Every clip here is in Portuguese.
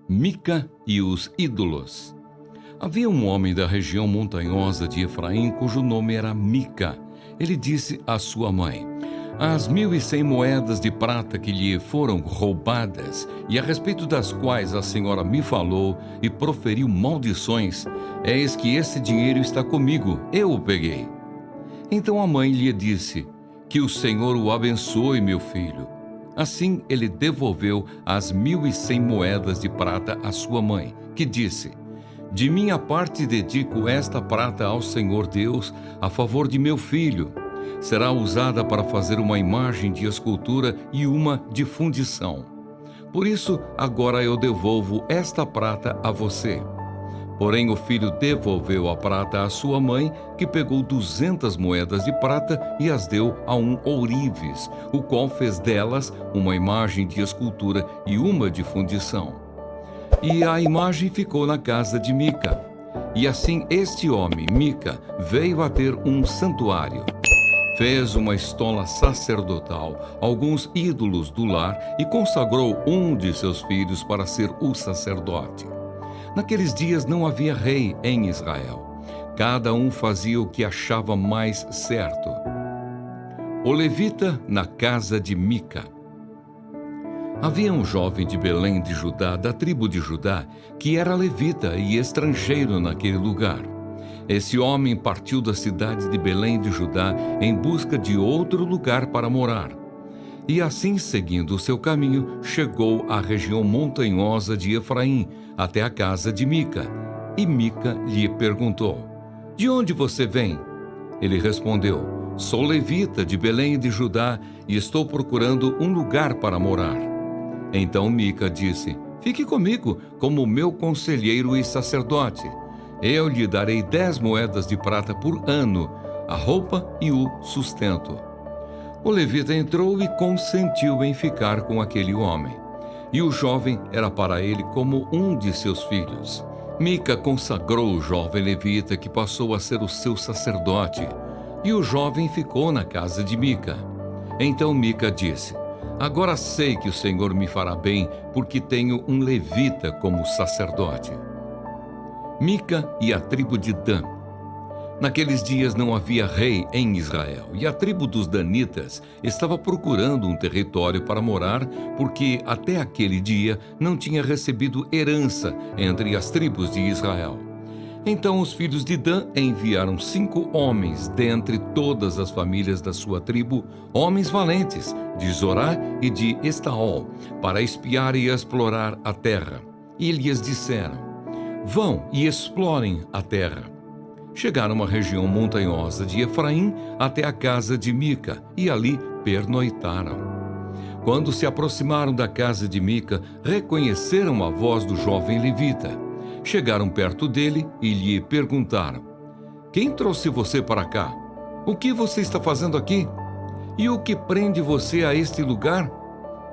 Mica e os ídolos. Havia um homem da região montanhosa de Efraim cujo nome era Mica. Ele disse à sua mãe: as 1.100 moedas de prata que lhe foram roubadas e a respeito das quais a senhora me falou e proferiu maldições, eis que esse dinheiro está comigo, eu o peguei. Então a mãe lhe disse: que o Senhor o abençoe, meu filho. Assim ele devolveu as 1.100 moedas de prata à sua mãe, que disse: de minha parte dedico esta prata ao Senhor Deus a favor de meu filho. Será usada para fazer uma imagem de escultura e uma de fundição. Por isso, agora eu devolvo esta prata a você. Porém, o filho devolveu a prata à sua mãe, que pegou 200 moedas de prata e as deu a um ourives, o qual fez delas uma imagem de escultura e uma de fundição. E a imagem ficou na casa de Mica. E assim este homem, Mica, veio a ter um santuário. Fez uma estola sacerdotal, alguns ídolos do lar e consagrou um de seus filhos para ser o sacerdote. Naqueles dias não havia rei em Israel. Cada um fazia o que achava mais certo. O levita na casa de Mica. Havia um jovem de Belém de Judá, da tribo de Judá, que era levita e estrangeiro naquele lugar. Esse homem partiu da cidade de Belém de Judá em busca de outro lugar para morar. E assim, seguindo o seu caminho, chegou à região montanhosa de Efraim, até a casa de Mica. E Mica lhe perguntou: de onde você vem? Ele respondeu: sou levita de Belém de Judá e estou procurando um lugar para morar. Então Mica disse: fique comigo como meu conselheiro e sacerdote. Eu lhe darei 10 moedas de prata por ano, a roupa e o sustento. O levita entrou e consentiu em ficar com aquele homem. E o jovem era para ele como um de seus filhos. Mica consagrou o jovem levita, que passou a ser o seu sacerdote. E o jovem ficou na casa de Mica. Então Mica disse: agora sei que o Senhor me fará bem, porque tenho um levita como sacerdote. Mica e a tribo de Dan. Naqueles dias não havia rei em Israel, e a tribo dos danitas estava procurando um território para morar, porque até aquele dia não tinha recebido herança entre as tribos de Israel. Então os filhos de Dan enviaram 5 homens dentre todas as famílias da sua tribo, homens valentes, de Zorá e de Estaol, para espiar e explorar a terra. E lhes disseram: vão e explorem a terra. Chegaram à região montanhosa de Efraim até a casa de Mica e ali pernoitaram. Quando se aproximaram da casa de Mica, reconheceram a voz do jovem levita. Chegaram perto dele e lhe perguntaram: quem trouxe você para cá? O que você está fazendo aqui? E o que prende você a este lugar?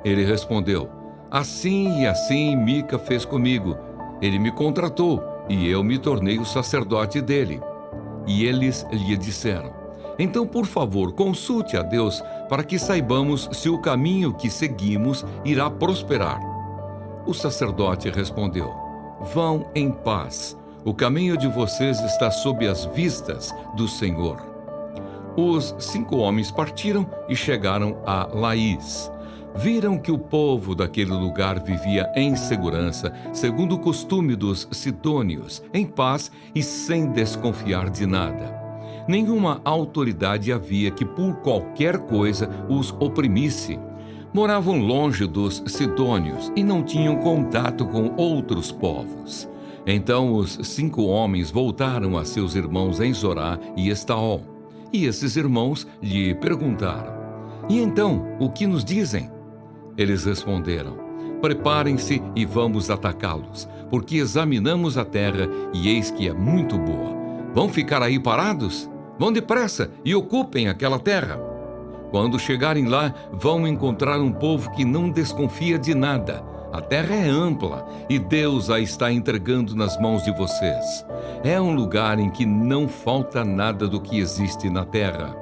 Ele respondeu: assim e assim Mica fez comigo. Ele me contratou e eu me tornei o sacerdote dele. E eles lhe disseram: então, por favor, consulte a Deus para que saibamos se o caminho que seguimos irá prosperar. O sacerdote respondeu: vão em paz. O caminho de vocês está sob as vistas do Senhor. Os 5 homens partiram e chegaram a Laís. Viram que o povo daquele lugar vivia em segurança, segundo o costume dos sidônios, em paz e sem desconfiar de nada. Nenhuma autoridade havia que por qualquer coisa os oprimisse. Moravam longe dos sidônios e não tinham contato com outros povos. Então os 5 homens voltaram a seus irmãos em Zorá e Estaol. E esses irmãos lhe perguntaram: e então, o que nos dizem? Eles responderam: preparem-se e vamos atacá-los, porque examinamos a terra e eis que é muito boa. Vão ficar aí parados? Vão depressa e ocupem aquela terra. Quando chegarem lá, vão encontrar um povo que não desconfia de nada. A terra é ampla e Deus a está entregando nas mãos de vocês. É um lugar em que não falta nada do que existe na terra.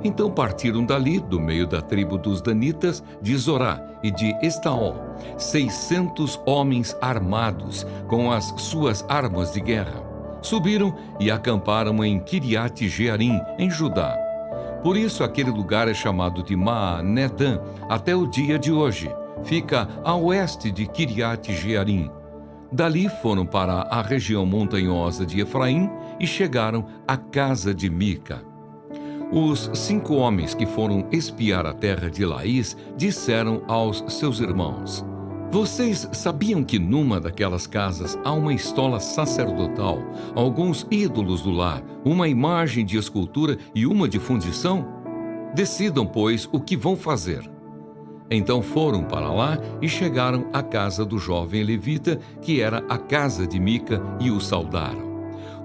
Então partiram dali, do meio da tribo dos Danitas, de Zorá e de Estaol, 600 homens armados, com as suas armas de guerra. Subiram e acamparam em Kiriat Jearim, em Judá. Por isso aquele lugar é chamado de Maanedã até o dia de hoje. Fica a oeste de Kiriat Jearim. Dali foram para a região montanhosa de Efraim e chegaram à casa de Mica. Os 5 homens que foram espiar a terra de Laís disseram aos seus irmãos: vocês sabiam que numa daquelas casas há uma estola sacerdotal, alguns ídolos do lar, uma imagem de escultura e uma de fundição? Decidam, pois, o que vão fazer. Então foram para lá e chegaram à casa do jovem levita, que era a casa de Mica, e o saudaram.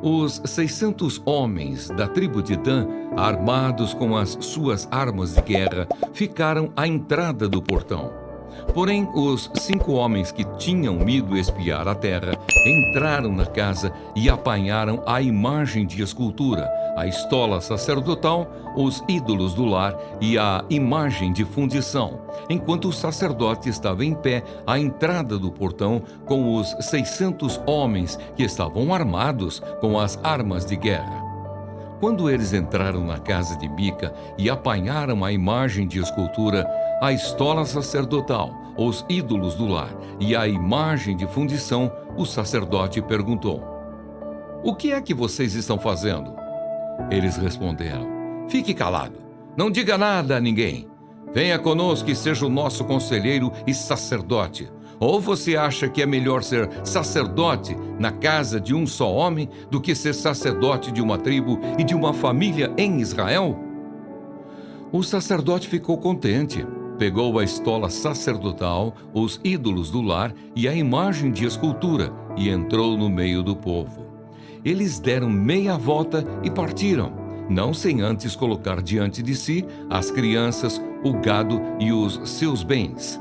Os 600 homens da tribo de Dan, armados com as suas armas de guerra, ficaram à entrada do portão. Porém, os 5 homens que tinham ido espiar a terra entraram na casa e apanharam a imagem de escultura, a estola sacerdotal, os ídolos do lar e a imagem de fundição, enquanto o sacerdote estava em pé à entrada do portão com os 600 homens que estavam armados com as armas de guerra. Quando eles entraram na casa de Mica e apanharam a imagem de escultura, a estola sacerdotal, os ídolos do lar e a imagem de fundição, o sacerdote perguntou: o que é que vocês estão fazendo? Eles responderam: fique calado, não diga nada a ninguém. Venha conosco e seja o nosso conselheiro e sacerdote. Ou você acha que é melhor ser sacerdote na casa de um só homem do que ser sacerdote de uma tribo e de uma família em Israel? O sacerdote ficou contente. Pegou a estola sacerdotal, os ídolos do lar e a imagem de escultura e entrou no meio do povo. Eles deram meia volta e partiram, não sem antes colocar diante de si as crianças, o gado e os seus bens.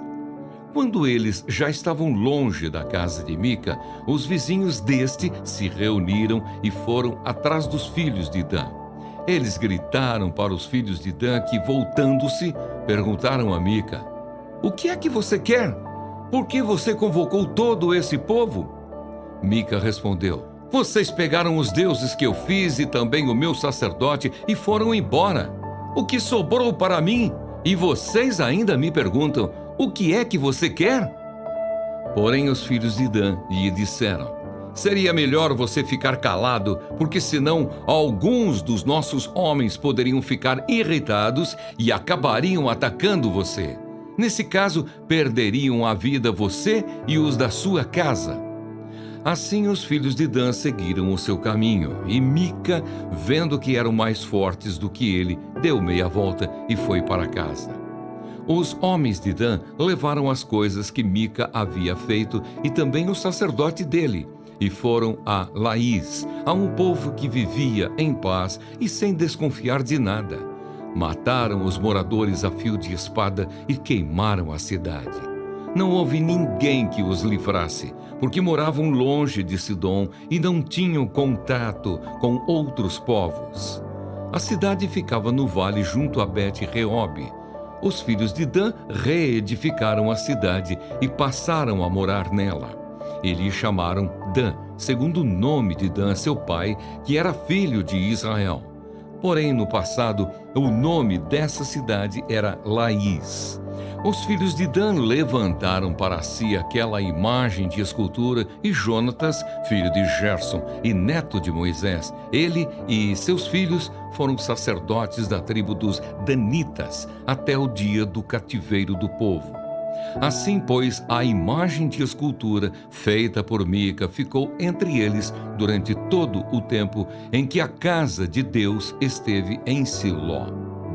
Quando eles já estavam longe da casa de Mica, os vizinhos deste se reuniram e foram atrás dos filhos de Dan. Eles gritaram para os filhos de Dan que, voltando-se, perguntaram a Mica: o que é que você quer? Por que você convocou todo esse povo? Mica respondeu: vocês pegaram os deuses que eu fiz e também o meu sacerdote e foram embora. O que sobrou para mim? E vocês ainda me perguntam: o que é que você quer? Porém os filhos de Dan lhe disseram: seria melhor você ficar calado, porque senão alguns dos nossos homens poderiam ficar irritados e acabariam atacando você. Nesse caso, perderiam a vida você e os da sua casa. Assim os filhos de Dan seguiram o seu caminho, e Mica, vendo que eram mais fortes do que ele, deu meia volta e foi para casa. Os homens de Dan levaram as coisas que Mica havia feito e também o sacerdote dele, e foram a Laís, a um povo que vivia em paz e sem desconfiar de nada. Mataram os moradores a fio de espada e queimaram a cidade. Não houve ninguém que os livrasse, porque moravam longe de Sidom e não tinham contato com outros povos. A cidade ficava no vale junto a Bet-Reob. Os filhos de Dan reedificaram a cidade e passaram a morar nela. E lhe chamaram Dan, segundo o nome de Dan, seu pai, que era filho de Israel. Porém, no passado, o nome dessa cidade era Laís. Os filhos de Dan levantaram para si aquela imagem de escultura, e Jonatas, filho de Gerson e neto de Moisés, ele e seus filhos foram sacerdotes da tribo dos Danitas até o dia do cativeiro do povo. Assim, pois, a imagem de escultura feita por Mica ficou entre eles durante todo o tempo em que a casa de Deus esteve em Siló.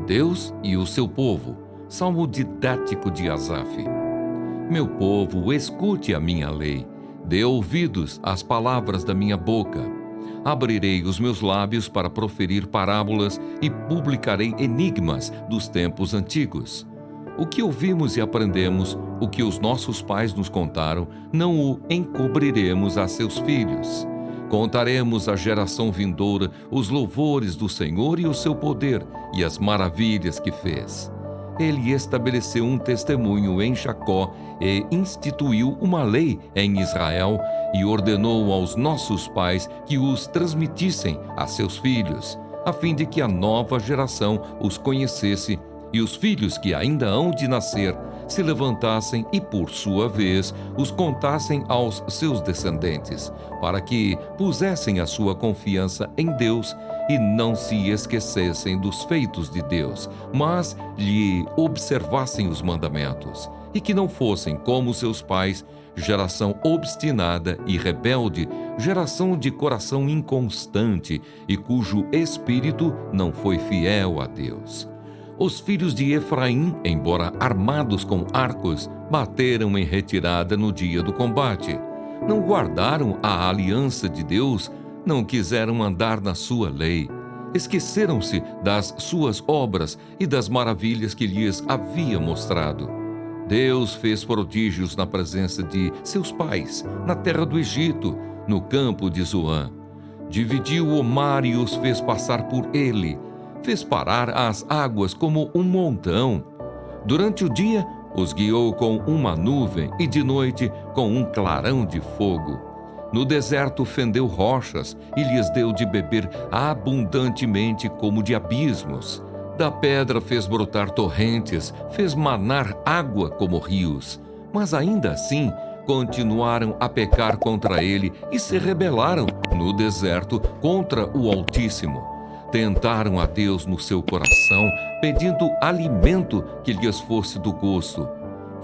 Deus e o seu povo. Salmo didático de Asaf. Meu povo, escute a minha lei. Dê ouvidos às palavras da minha boca. Abrirei os meus lábios para proferir parábolas e publicarei enigmas dos tempos antigos. O que ouvimos e aprendemos, o que os nossos pais nos contaram, não o encobriremos a seus filhos. Contaremos à geração vindoura os louvores do Senhor e o seu poder e as maravilhas que fez. Ele estabeleceu um testemunho em Jacó e instituiu uma lei em Israel e ordenou aos nossos pais que os transmitissem a seus filhos, a fim de que a nova geração os conhecesse e os filhos que ainda hão de nascer se levantassem e, por sua vez, os contassem aos seus descendentes, para que pusessem a sua confiança em Deus e não se esquecessem dos feitos de Deus, mas lhe observassem os mandamentos, e que não fossem como seus pais, geração obstinada e rebelde, geração de coração inconstante e cujo espírito não foi fiel a Deus. Os filhos de Efraim, embora armados com arcos, bateram em retirada no dia do combate. Não guardaram a aliança de Deus, não quiseram andar na sua lei. Esqueceram-se das suas obras e das maravilhas que lhes havia mostrado. Deus fez prodígios na presença de seus pais, na terra do Egito, no campo de Zoã. Dividiu o mar e os fez passar por ele. Fez parar as águas como um montão. Durante o dia, os guiou com uma nuvem e de noite com um clarão de fogo. No deserto fendeu rochas e lhes deu de beber abundantemente como de abismos. Da pedra fez brotar torrentes, fez manar água como rios. Mas ainda assim, continuaram a pecar contra ele e se rebelaram no deserto contra o Altíssimo. Tentaram a Deus no seu coração, pedindo alimento que lhes fosse do gosto.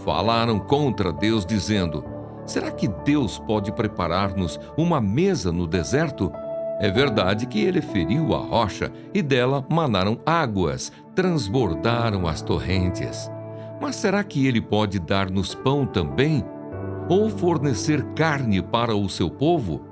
Falaram contra Deus, dizendo: será que Deus pode preparar-nos uma mesa no deserto? É verdade que ele feriu a rocha e dela manaram águas, transbordaram as torrentes. Mas será que ele pode dar-nos pão também? Ou fornecer carne para o seu povo?